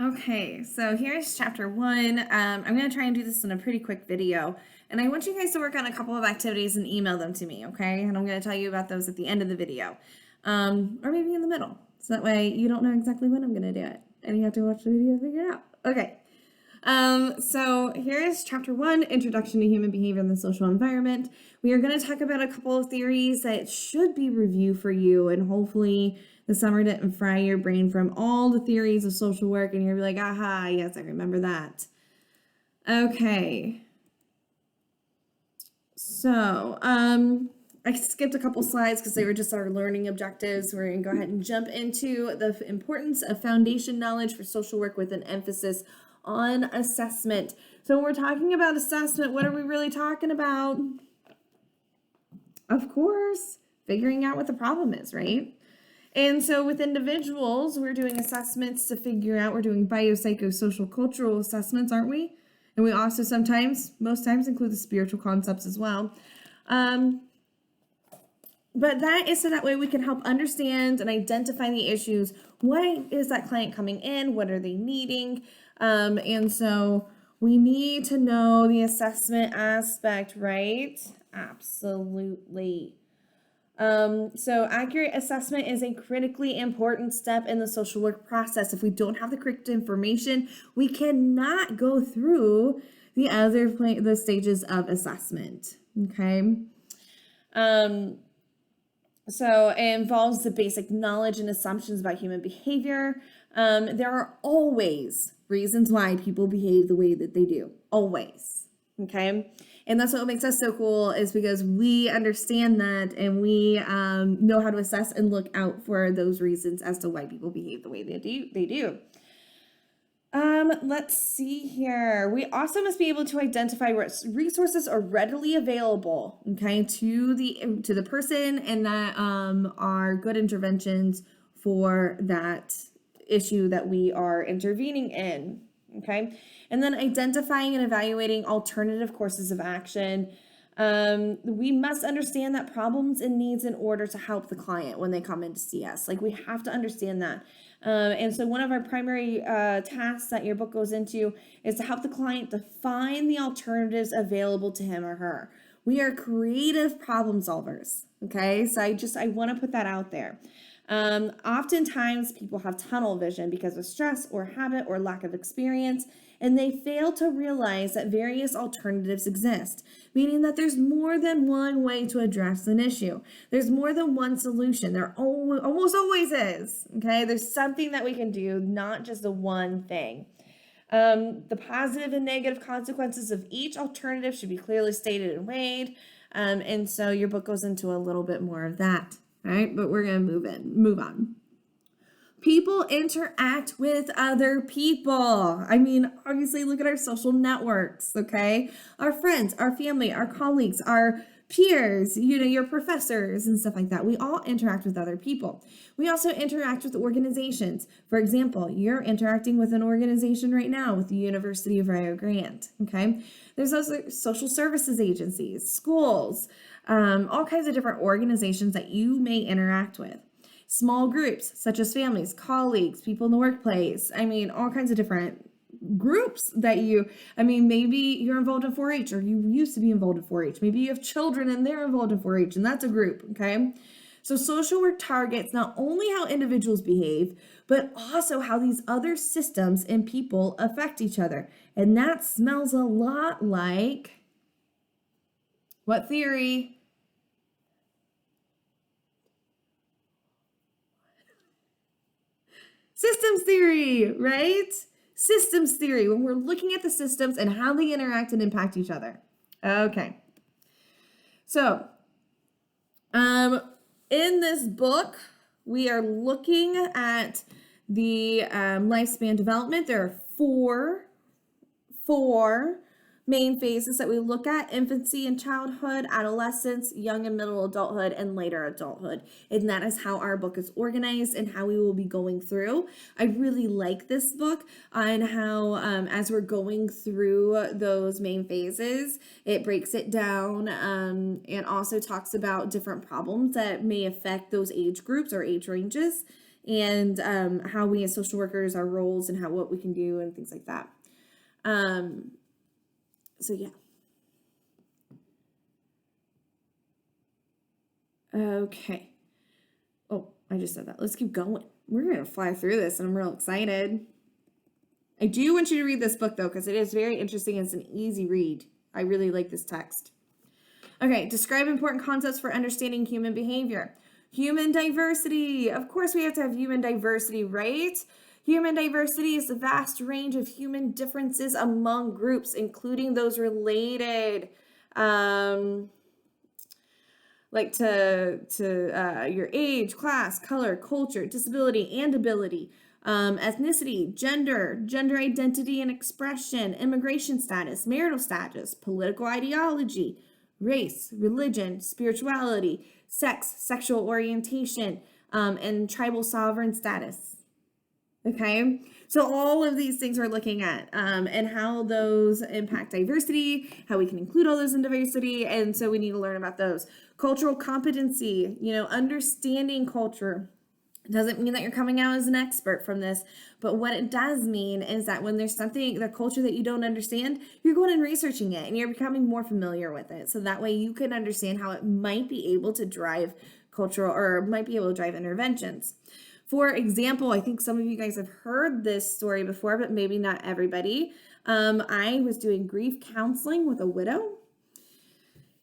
Okay, so here's chapter 1. I'm going to try and do this in a pretty quick video. And I want you guys to work on a couple of activities and email them to me, okay? And I'm going to tell you about those at the end of the video. Or maybe in the middle. So that way you don't know exactly when I'm going to do it. And you have to watch the video to figure it out. Okay. So here's chapter 1, Introduction to Human Behavior in the Social Environment. We are going to talk about a couple of theories that should be review for you, and hopefully the summer didn't fry your brain from all the theories of social work and you're like, aha, yes, I remember that. Okay. So, I skipped a couple slides because they were just our learning objectives. We're going to go ahead and jump into the importance of foundation knowledge for social work with an emphasis on assessment. So when we're talking about assessment, what are we really talking about? Of course, figuring out what the problem is, right? And so with individuals, we're doing assessments to figure out, we're doing biopsychosocial cultural assessments, aren't we? And we also sometimes, most times, include the spiritual concepts as well. But that is so that way we can help understand and identify the issues. Why is that client coming in? What are they needing? And so we need to know the assessment aspect, right? Absolutely. So accurate assessment is a critically important step in the social work process. If we don't have the correct information, we cannot go through the stages of assessment. Okay. So it involves the basic knowledge and assumptions about human behavior. There are always reasons why people behave the way that they do. Always. Okay. And that's what makes us so cool, is because we understand that and we know how to assess and look out for those reasons as to why people behave the way they do. Let's see here. We also must be able to identify what resources are readily available, okay, to the person, and that are good interventions for that issue that we are intervening in. Okay, and then identifying and evaluating alternative courses of action. We must understand that problems and needs in order to help the client when they come in to see us. Like, we have to understand that. And so one of our primary tasks that your book goes into is to help the client define the alternatives available to him or her. We are creative problem solvers. Okay, so I want to put that out there. Oftentimes people have tunnel vision because of stress or habit or lack of experience, and they fail to realize that various alternatives exist, meaning that there's more than one way to address an issue. There's more than one solution. There almost always is. Okay, there's something that we can do, not just the one thing. The positive and negative consequences of each alternative should be clearly stated and weighed. And so your book goes into a little bit more of that. All right, but we're going to move on. People interact with other people. I mean, obviously, look at our social networks, okay? Our friends, our family, our colleagues, our peers, your professors and stuff like that. We all interact with other people. We also interact with organizations. For example, you're interacting with an organization right now with the University of Rio Grande, okay? There's also social services agencies, schools, all kinds of different organizations that you may interact with. Small groups such as families, colleagues, people in the workplace. I mean, all kinds of different groups that maybe you're involved in 4-H, or you used to be involved in 4-H. Maybe you have children and they're involved in 4-H, and that's a group, okay? So social work targets not only how individuals behave, but also how these other systems and people affect each other. And that smells a lot like what theory? Systems theory, right? Systems theory, when we're looking at the systems and how they interact and impact each other. Okay. So, in this book, we are looking at the lifespan development. There are four main phases that we look at: infancy and childhood, adolescence, young and middle adulthood, and later adulthood. And that is how our book is organized and how we will be going through. I really like this book on how, as we're going through those main phases, it breaks it down and also talks about different problems that may affect those age groups or age ranges. and how we as social workers, our roles and what we can do and things like that. So yeah. Okay. Oh, I just said that. Let's keep going. We're going to fly through this and I'm real excited. I do want you to read this book though, because it is very interesting. It's an easy read. I really like this text. Okay, describe important concepts for understanding human behavior. Human diversity. Of course we have to have human diversity, right? Human diversity is the vast range of human differences among groups, including those related like to your age, class, color, culture, disability, and ability, ethnicity, gender identity and expression, immigration status, marital status, political ideology, race, religion, spirituality, sex, sexual orientation, and tribal sovereign status. Okay, so all of these things we're looking at and how those impact diversity, how we can include all those in diversity, and so we need to learn about those. Cultural competency, understanding culture. It doesn't mean that you're coming out as an expert from this, but what it does mean is that when there's something, the culture that you don't understand, you're going and researching it and you're becoming more familiar with it. So that way you can understand how it might be able to drive cultural or might be able to drive interventions. For example, I think some of you guys have heard this story before, but maybe not everybody. I was doing grief counseling with a widow,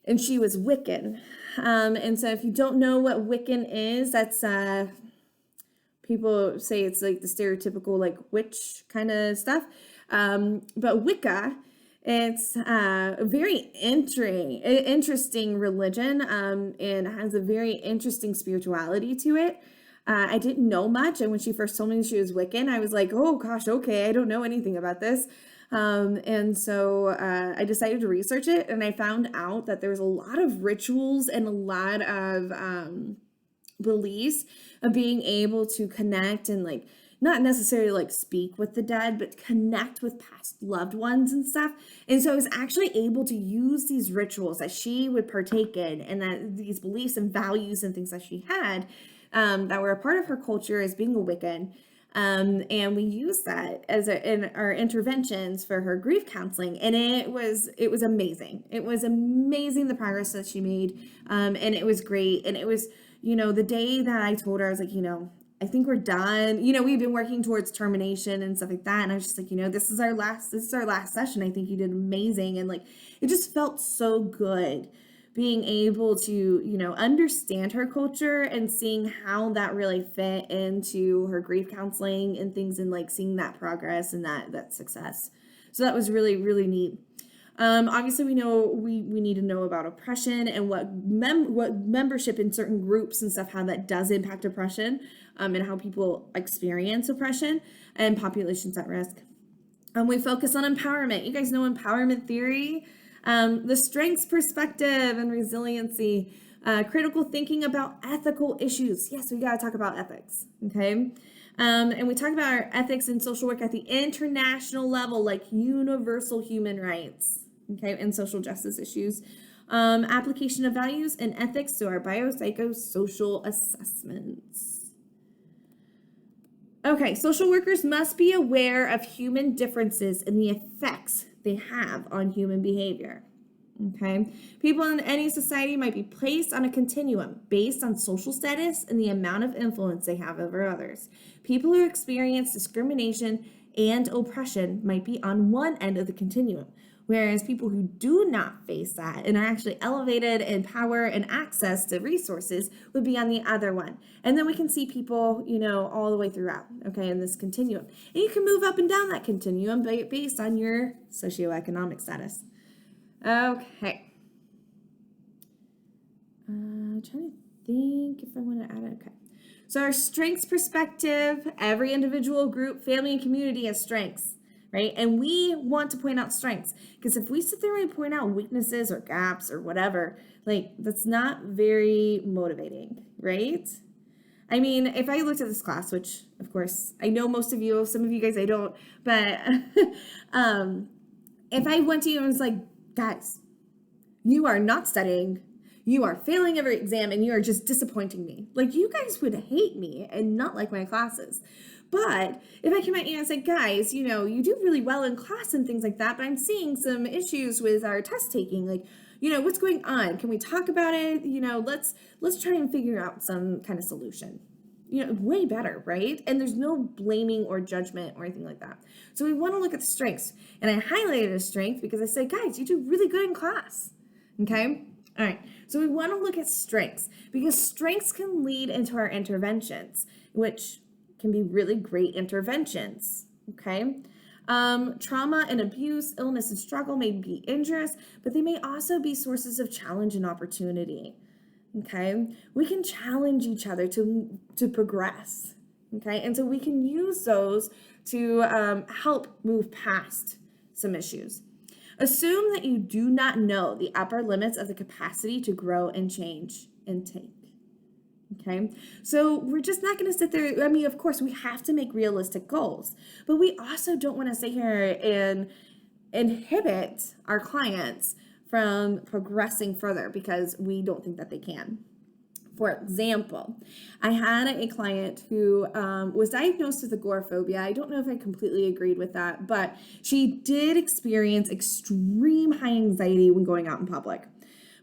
and she was Wiccan. And so if you don't know what Wiccan is, that's people say it's like the stereotypical like witch kind of stuff. But Wicca, it's a very interesting religion and has a very interesting spirituality to it. I didn't know much, and when she first told me she was Wiccan, I was like, oh gosh, okay, I don't know anything about this. And so I decided to research it, and I found out that there was a lot of rituals and a lot of beliefs of being able to connect and like not necessarily like speak with the dead, but connect with past loved ones and stuff. And so I was actually able to use these rituals that she would partake in, and that these beliefs and values and things that she had that were a part of her culture as being a Wiccan. And we used that in our interventions for her grief counseling. And it was amazing. It was amazing the progress that she made. And it was great. And it was, the day that I told her, I was like, I think we're done. We've been working towards termination and stuff like that. And I was just like, this is our last session. I think you did amazing. And like, it just felt so good being able to, understand her culture and seeing how that really fit into her grief counseling and things, and like seeing that progress and that success. So that was really, really neat. Obviously we know we need to know about oppression and what membership in certain groups and stuff, how that does impact oppression, and how people experience oppression and populations at risk. We focus on empowerment. You guys know empowerment theory. The strengths perspective and resiliency, critical thinking about ethical issues. Yes, we got to talk about ethics, okay? And we talk about our ethics in social work at the international level, like universal human rights, okay, and social justice issues. Application of values and ethics to our biopsychosocial assessments. Okay, social workers must be aware of human differences and the effects they have on human behavior. Okay, people in any society might be placed on a continuum based on social status and the amount of influence they have over others. People who experience discrimination and oppression might be on one end of the continuum, whereas people who do not face that and are actually elevated in power and access to resources would be on the other one. And then we can see people, all the way throughout, okay, in this continuum. And you can move up and down that continuum based on your socioeconomic status. Okay. I'm trying to think if I want to add it. Okay. So our strengths perspective, every individual, group, family, and community has strengths. Right? And we want to point out strengths, because if we sit there and point out weaknesses or gaps or whatever, like that's not very motivating, right? I mean, if I looked at this class, which of course I know most of you, some of you guys I don't, but if I went to you and was like, guys, you are not studying, You are failing every exam and you are just disappointing me. Like, you guys would hate me and not like my classes. But if I come at you and say, guys, you know, you do really well in class and things like that, but I'm seeing some issues with our test taking. Like, you know, what's going on? Can we talk about it? You know, let's try and figure out some kind of solution. You know, way better, right? And there's no blaming or judgment or anything like that. So we want to look at the strengths. And I highlighted a strength because I said, guys, you do really good in class. Okay? All right. So we want to look at strengths because strengths can lead into our interventions, which can be really great interventions. Okay? Trauma and abuse, illness and struggle may be injurious, but they may also be sources of challenge and opportunity. Okay, we can challenge each other to progress. Okay, and so we can use those to help move past some issues. Assume that you do not know the upper limits of the capacity to grow and change and take. Okay, so we're just not going to sit there. I mean, of course, we have to make realistic goals, but we also don't want to sit here and inhibit our clients from progressing further because we don't think that they can. For example, I had a client who was diagnosed with agoraphobia. I don't know if I completely agreed with that, but she did experience extreme high anxiety when going out in public.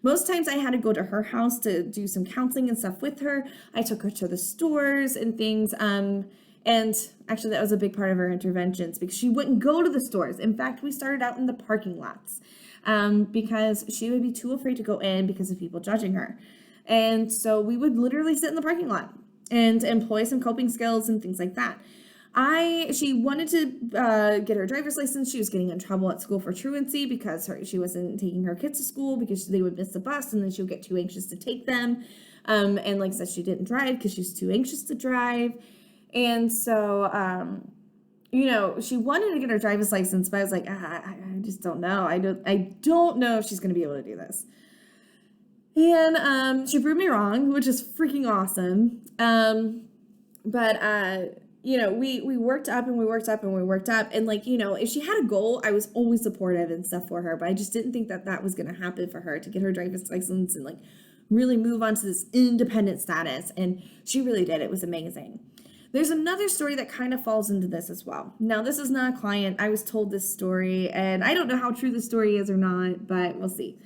Most times I had to go to her house to do some counseling and stuff with her. I took her to the stores and things. And actually that was a big part of her interventions because she wouldn't go to the stores. In fact, we started out in the parking lots. Because she would be too afraid to go in because of people judging her. And so we would literally sit in the parking lot and employ some coping skills and things like that. She wanted to get her driver's license. She was getting in trouble at school for truancy because she wasn't taking her kids to school because they would miss the bus and then she would get too anxious to take them. And like I said, she didn't drive because she was too anxious to drive. And so, you know, she wanted to get her driver's license, but I was like, I just don't know. I don't know if she's going to be able to do this. And she proved me wrong, which is freaking awesome. But you know, we worked up and we worked up and we worked up. And like, you know, if she had a goal, I was always supportive and stuff for her. But I just didn't think that that was going to happen for her to get her driver's license and like really move on to this independent status. And she really did. It was amazing. There's another story that kind of falls into this as well. Now, this is not a client. I was told this story, and I don't know how true the story is or not, but we'll see.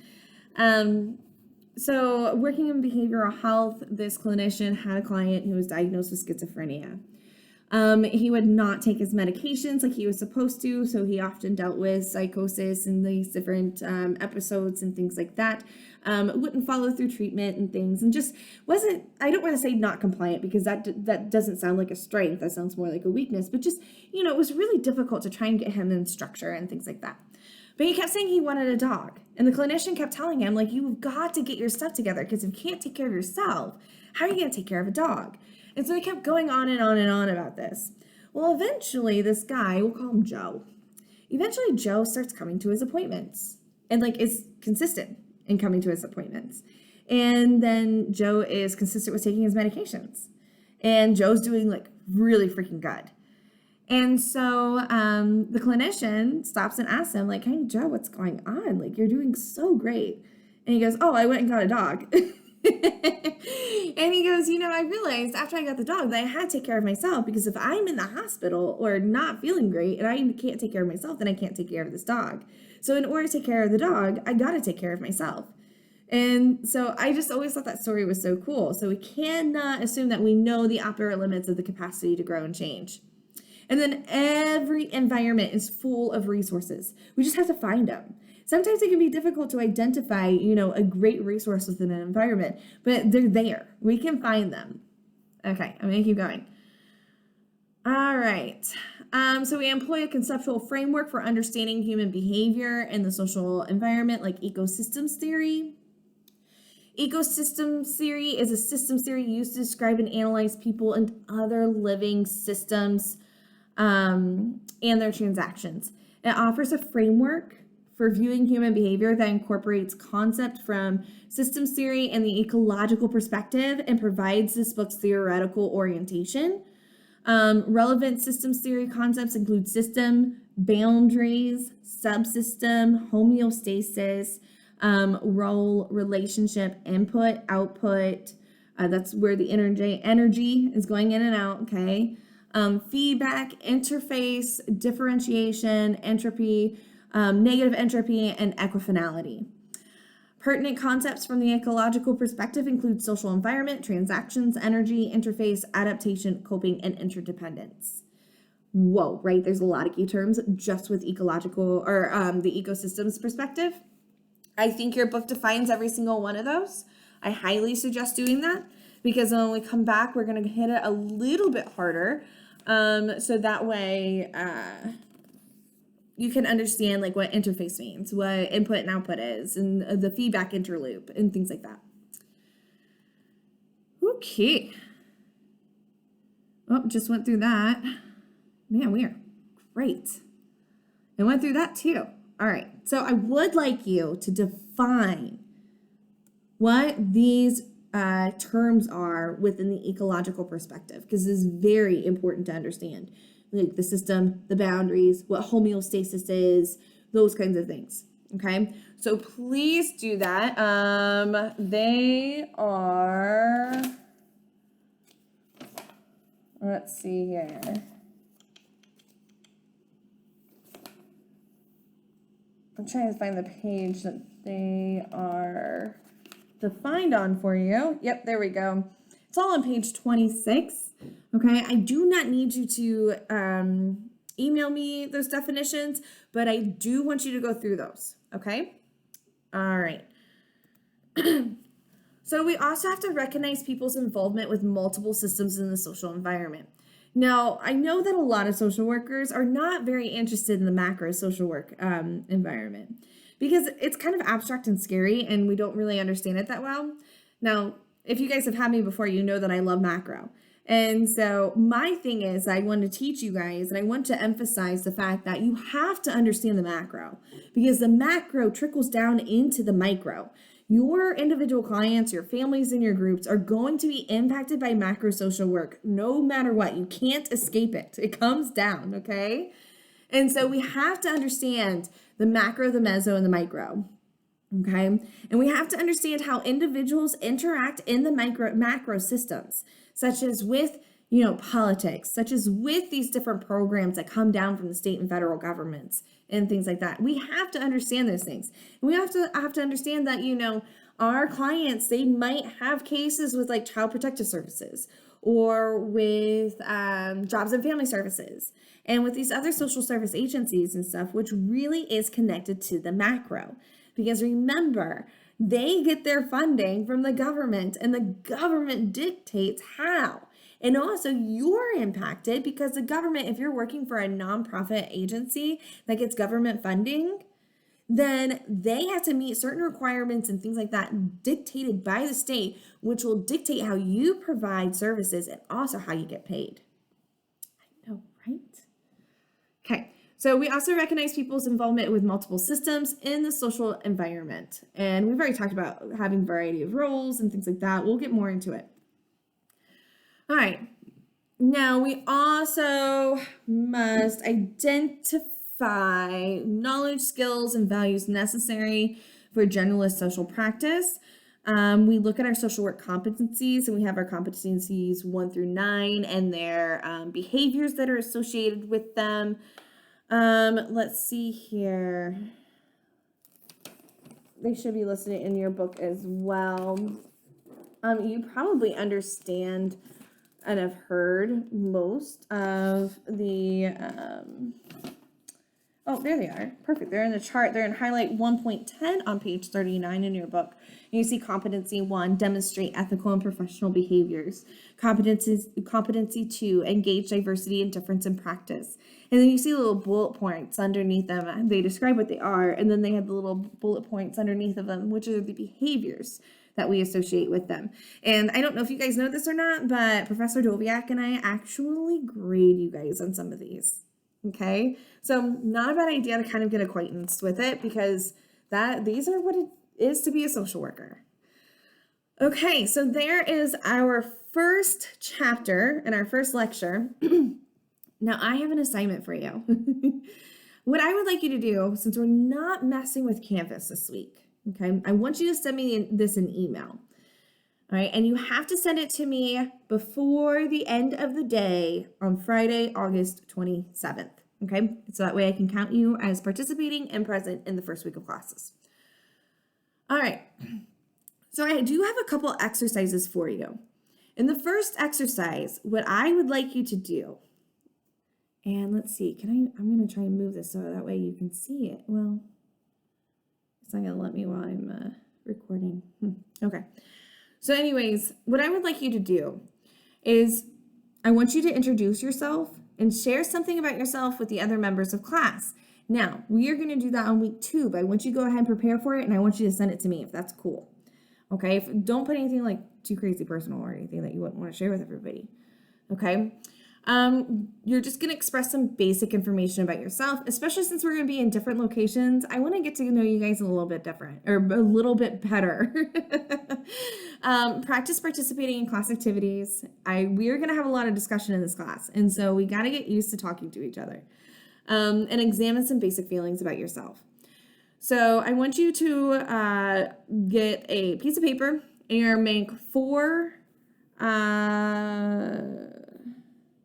So working in behavioral health, this clinician had a client who was diagnosed with schizophrenia. He would not take his medications like he was supposed to, so he often dealt with psychosis and these different episodes and things like that. Wouldn't follow through treatment and things, and just wasn't, I don't want to say not compliant because that doesn't sound like a strength, that sounds more like a weakness, but just, you know, it was really difficult to try and get him in structure and things like that. But he kept saying he wanted a dog, and the clinician kept telling him, like, you've got to get your stuff together because if you can't take care of yourself, how are you going to take care of a dog? And so they kept going on and on and on about this. Well, eventually this guy, we'll call him Joe. Eventually Joe starts coming to his appointments and like is consistent in coming to his appointments. And then Joe is consistent with taking his medications. And Joe's doing like really freaking good. And so the clinician stops and asks him like, hey, Joe, what's going on? Like, you're doing so great. And he goes, oh, I went and got a dog. And he goes, you know, I realized after I got the dog that I had to take care of myself because if I'm in the hospital or not feeling great and I can't take care of myself, then I can't take care of this dog. So in order to take care of the dog, I got to take care of myself. And so I just always thought that story was so cool. So we cannot assume that we know the upper limits of the capacity to grow and change. And then every environment is full of resources. We just have to find them. Sometimes it can be difficult to identify, you know, a great resource within an environment, but they're there. We can find them. Okay, I'm going to keep going. All right. So we employ a conceptual framework for understanding human behavior in the social environment, like ecosystems theory. Ecosystems theory is a systems theory used to describe and analyze people and other living systems and their transactions. It offers a framework for viewing human behavior that incorporates concept from systems theory and the ecological perspective and provides this book's theoretical orientation. Relevant systems theory concepts include system, boundaries, subsystem, homeostasis, role, relationship, input, output. That's where the energy is going in and out, okay? Feedback, interface, differentiation, entropy, negative entropy, and equifinality. Pertinent concepts from the ecological perspective include social environment, transactions, energy, interface, adaptation, coping, and interdependence. Whoa, right? There's a lot of key terms just with ecological or the ecosystems perspective. I think your book defines every single one of those. I highly suggest doing that because when we come back, we're going to hit it a little bit harder. So that way you can understand like what interface means, what input and output is, and the feedback interloop and things like that. Okay. Oh, just went through that. Man, we are great. I went through that too. All right. So I would like you to define what these terms are within the ecological perspective, because this is very important to understand. Like the system, the boundaries, what homeostasis is, those kinds of things. Okay, so please do that. They are, let's see here. I'm trying to find the page that they are defined on for you. Yep, there we go. It's all on page 26. Okay, I do not need you to email me those definitions, but I do want you to go through those. Okay, all right. So we also have to recognize people's involvement with multiple systems in the social environment. Now, I know that a lot of social workers are not very interested in the macro social work environment because it's kind of abstract and scary and we don't really understand it that well. Now, if you guys have had me before, you know that I love macro. And so my thing is I want to teach you guys and I want to emphasize the fact that you have to understand the macro because the macro trickles down into the micro. Your individual clients, your families, and your groups are going to be impacted by macro social work no matter what. You can't escape it. It comes down, okay? And so we have to understand the macro, the meso, and the micro, okay? And we have to understand how individuals interact in the macro systems, such as with, politics, such as with these different programs that come down from the state and federal governments and things like that. We have to understand those things. And we have to understand that, our clients, they might have cases with like child protective services or with jobs and family services and with these other social service agencies and stuff, which really is connected to the macro. Because remember, they get their funding from the government and the government dictates how. And also you're impacted because the government, if you're working for a nonprofit agency that gets government funding, then they have to meet certain requirements and things like that dictated by the state, which will dictate how you provide services and also how you get paid. I know, right? Okay. So we also recognize people's involvement with multiple systems in the social environment. And we've already talked about having a variety of roles and things like that. We'll get more into it. All right. Now we also must identify knowledge, skills, and values necessary for generalist social practice. We look at our social work competencies, and we have our competencies 1 through 9 and their behaviors that are associated with them. Let's see here. They should be listed in your book as well. You probably understand and have heard most of the, oh, there they are. Perfect. They're in the chart. They're in highlight 1.10 on page 39 in your book. You see competency 1, demonstrate ethical and professional behaviors. Competency 2, engage diversity and difference in practice. And then you see little bullet points underneath them. They describe what they are, and then they have the little bullet points underneath of them, which are the behaviors that we associate with them. And I don't know if you guys know this or not, but Professor Doviak and I actually grade you guys on some of these. Okay, so not a bad idea to kind of get acquainted with it because these are what it is to be a social worker. Okay, so there is our first chapter and our first lecture. Now I have an assignment for you. What I would like you to do, since we're not messing with Canvas this week, Okay, I want you to send me this in email. All right, and you have to send it to me before the end of the day on Friday, August 27th. Okay, so that way I can count you as participating and present in the first week of classes. All right, so I do have a couple exercises for you. In the first exercise, what I would like you to do, and let's see, I'm going to try and move this so that way you can see it. Well, it's not going to let me while I'm recording. Okay. So anyways, what I would like you to do is I want you to introduce yourself and share something about yourself with the other members of class. Now, we are going to do that on week 2, but I want you to go ahead and prepare for it, and I want you to send it to me if that's cool. Okay? Don't put anything like too crazy personal or anything that you wouldn't want to share with everybody. Okay? You're just going to express some basic information about yourself, especially since we're going to be in different locations. I want to get to know you guys a little bit different or a little bit better. Practice participating in class activities. We're going to have a lot of discussion in this class, and so we got to get used to talking to each other. And examine some basic feelings about yourself. So I want you to get a piece of paper and you're going to make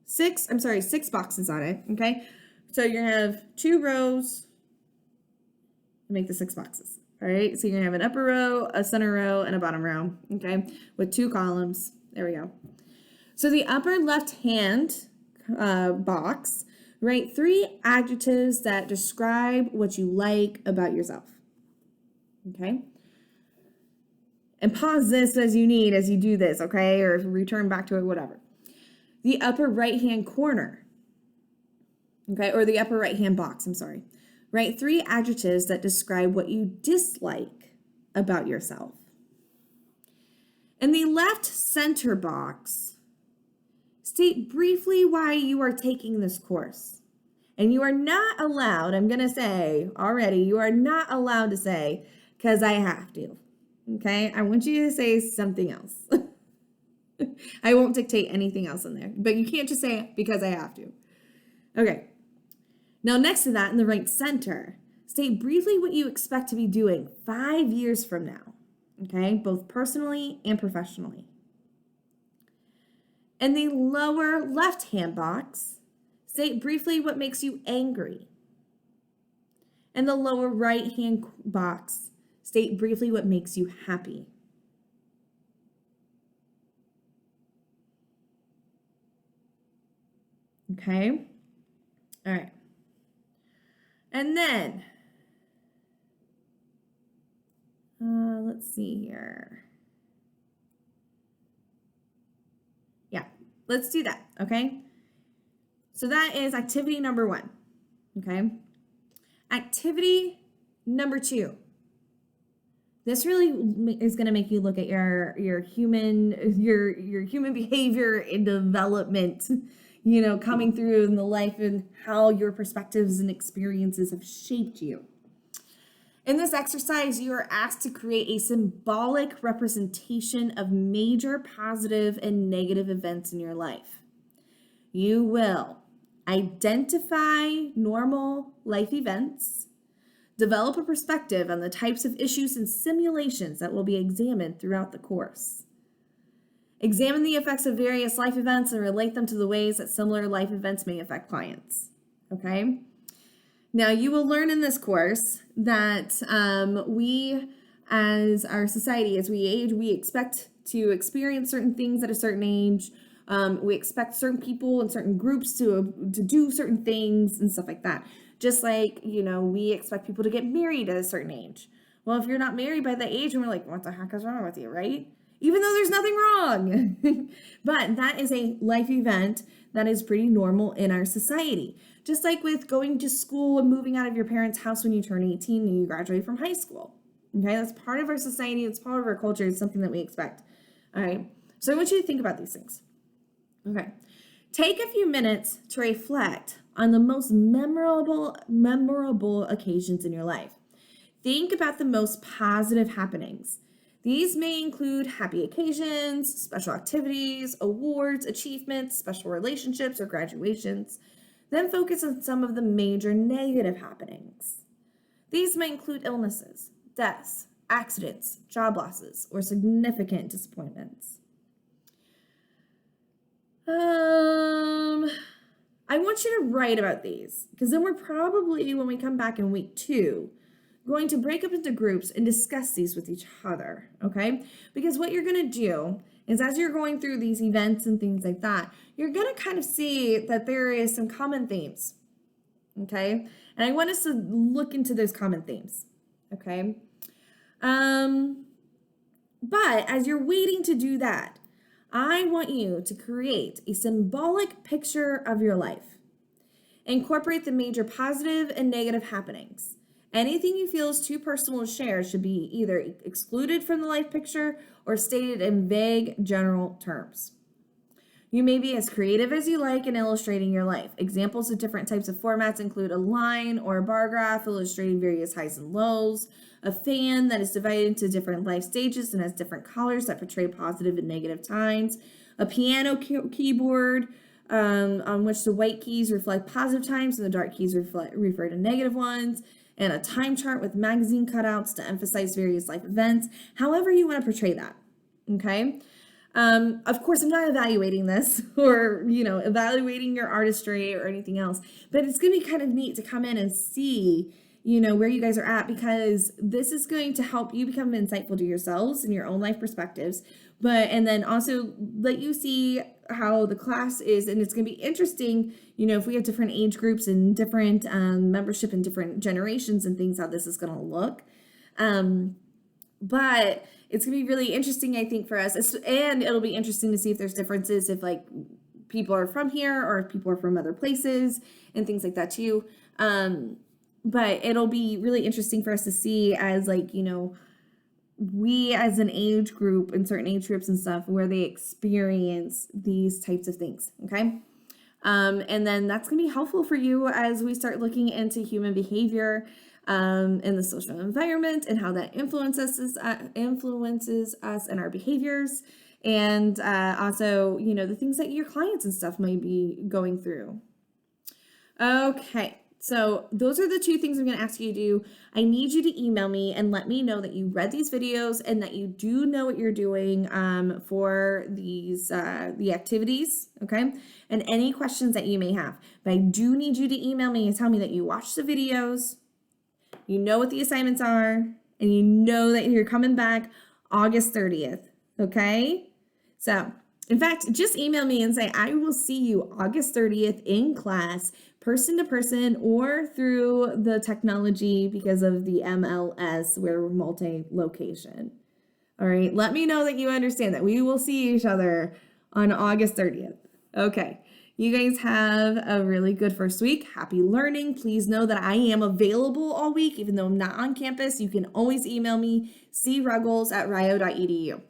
6 boxes on it, okay? So you're going to have 2 rows to make the 6 boxes, all right? So you're going to have an upper row, a center row, and a bottom row, okay? With 2 columns. There we go. So the upper left-hand box, write 3 adjectives that describe what you like about yourself, okay? And pause this as you need as you do this, okay? Or return back to it, whatever. The upper right-hand corner, okay, or the upper right-hand box, I'm sorry. Write 3 adjectives that describe what you dislike about yourself. In the left center box, state briefly why you are taking this course. And you are not allowed, I'm going to say already, you are not allowed to say, because I have to, okay? I want you to say something else. I won't dictate anything else in there, but you can't just say because I have to. Okay. Now, next to that, in the right center, state briefly what you expect to be doing 5 years from now, okay? Both personally and professionally. In the lower left-hand box, state briefly what makes you angry. In the lower right-hand box, state briefly what makes you happy. Okay? All right. And then, let's see here. Yeah, let's do that, okay? So that is activity number 1, okay? Activity number 2. This really is going to make you look at your human behavior and development, you know, coming through in the life and how your perspectives and experiences have shaped you. In this exercise, you are asked to create a symbolic representation of major positive and negative events in your life. You will identify normal life events, develop a perspective on the types of issues and simulations that will be examined throughout the course. Examine the effects of various life events and relate them to the ways that similar life events may affect clients. Okay? Now, you will learn in this course that we, as our society, as we age, we expect to experience certain things at a certain age. We expect certain people and certain groups to do certain things and stuff like that. Just like, you know, we expect people to get married at a certain age. Well, if you're not married by that age, and we're like, what the heck is wrong with you, right? Even though there's nothing wrong. But that is a life event that is pretty normal in our society. Just like with going to school and moving out of your parents' house when you turn 18 and you graduate from high school. Okay, that's part of our society. It's part of our culture. It's something that we expect. All right, so I want you to think about these things. Okay, take a few minutes to reflect on the most memorable occasions in your life. Think about the most positive happenings. These may include happy occasions, special activities, awards, achievements, special relationships, or graduations. Then focus on some of the major negative happenings. These may include illnesses, deaths, accidents, job losses, or significant disappointments. I want you to write about these, because then we're probably, when we come back in week 2, going to break up into groups and discuss these with each other, okay? Because what you're going to do is, as you're going through these events and things like that, you're going to kind of see that there is some common themes, okay? And I want us to look into those common themes, okay? But as you're waiting to do that, I want you to create a symbolic picture of your life. Incorporate the major positive and negative happenings. Anything you feel is too personal to share should be either excluded from the life picture or stated in vague general terms. You may be as creative as you like in illustrating your life. Examples of different types of formats include a line or a bar graph illustrating various highs and lows, a fan that is divided into different life stages and has different colors that portray positive and negative times, a piano keyboard on which the white keys reflect positive times and the dark keys refer to negative ones, and a time chart with magazine cutouts to emphasize various life events, however you want to portray that, okay? Of course, I'm not evaluating this or, evaluating your artistry or anything else, but it's going to be kind of neat to come in and see, where you guys are at, because this is going to help you become insightful to yourselves and your own life perspectives, and then also let you see how the class is. And it's going to be interesting, if we have different age groups and different membership in different generations and things, how this is going to look. But it's going to be really interesting, I think, for us. And it'll be interesting to see if there's differences, if like people are from here or if people are from other places and things like that too. But it'll be really interesting for us to see as we as an age group and certain age groups and stuff where they experience these types of things. Okay. And then that's going to be helpful for you as we start looking into human behavior in the social environment and how that influences us and our behaviors. And also, the things that your clients and stuff might be going through. Okay. So those are the 2 things I'm going to ask you to do. I need you to email me and let me know that you read these videos and that you do know what you're doing for these the activities, okay? And any questions that you may have. But I do need you to email me and tell me that you watched the videos, you know what the assignments are, and you know that you're coming back August 30th, okay? So, in fact, just email me and say, I will see you August 30th in class, person to person, or through the technology because of the MLS, where we're multi-location. All right, let me know that you understand that we will see each other on August 30th. Okay, you guys have a really good first week. Happy learning. Please know that I am available all week, even though I'm not on campus. You can always email me, cruggles@rio.edu.